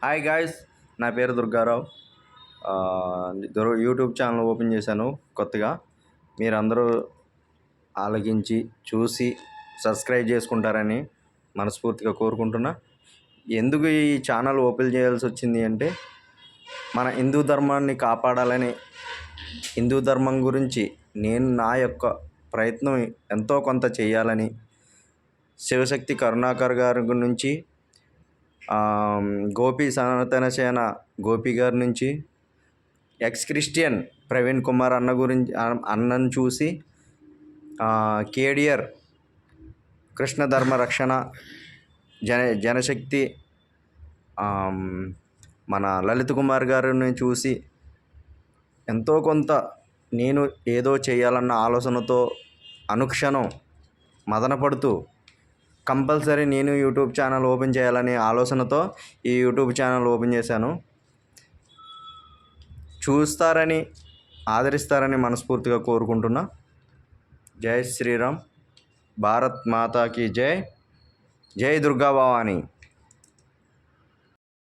Hi guys, నా పేరు Durgarao. YouTube channel open చేశాను కొత్తగా. మీరందరూ ఆలకించి చూసి సబ్స్క్రైబ్ చేసుకుంటారని మనస్ఫూర్తిగా కోరుకుంటున్నా. ఎందుకు ఈ ఛానల్ ఓపెన్ చేయాల్సి వచ్చింది అంటే, మన హిందూ ధర్మాన్ని కాపాడాలని, హిందూ ధర్మం గురించి నేను నా యొక్క ప్రయత్నం ఎంతో కొంత చేయాలని, శివశక్తి కరుణాకర్ గారి నుంచి, గోపి సనాతన సేన గోపి గారి నుంచి, ఎక్స్ క్రిస్టియన్ ప్రవీణ్ కుమార్ అన్నను చూసి, కేడిఆర్ కృష్ణ ధర్మ రక్షణ జనశక్తి మన లలిత్ కుమార్ గారిని చూసి ఎంతో కొంత నేను ఏదో చేయాలన్న ఆలోచనతో అనుక్షణం మదనపడుతూ కంపల్సరీ నేను యూట్యూబ్ ఛానల్ ఓపెన్ చేయాలనే ఆలోచనతో ఈ యూట్యూబ్ ఛానల్ ఓపెన్ చేశాను. చూస్తారని, ఆదరిస్తారని మనస్ఫూర్తిగా కోరుకుంటున్నా. జై శ్రీరామ్. భారత్ మాతాకి జై. జై దుర్గా భవాని.